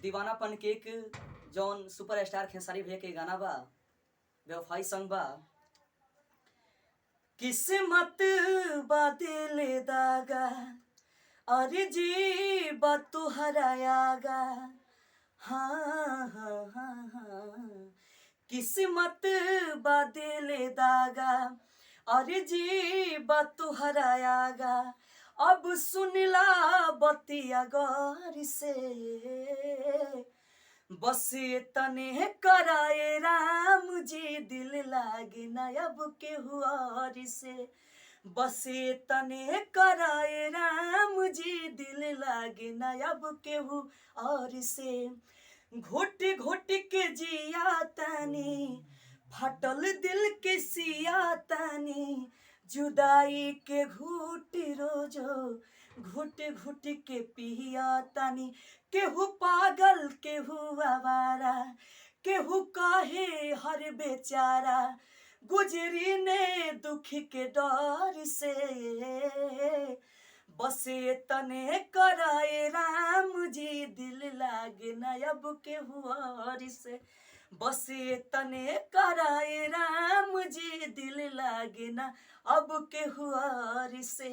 दीवानापन के एक जौन सुपरस्टार खेसारी भैया के गाना बा, बेवफाई संग बा। किस्मत बादल दागा अरे जी बा तुहरा आगा, हाँ हाँ हाँ हाँ। किस्मत बादल दागा अरे जी बा तुहरा आगा, अब सुनला बतिया गौर से, बस तने कराए राम जी दिल लागे ना अब केहू और से, बस तने कराए राम जी दिल लागे ना अब केहू और से। घुट घुट के जिया तानी फटल दिल के सिया तानी, जुदाई के घूट रोजो घुट घुट के पिया तानी। केहू पागल केहू आवारा, केहू काहे हर बेचारा, गुजरी ने दुख के डर से, बसे तने कराए राम जी दिल लागे ना अब केहू और से, बसे तने कराए राम जी दिल लागे ना अब केहू और से।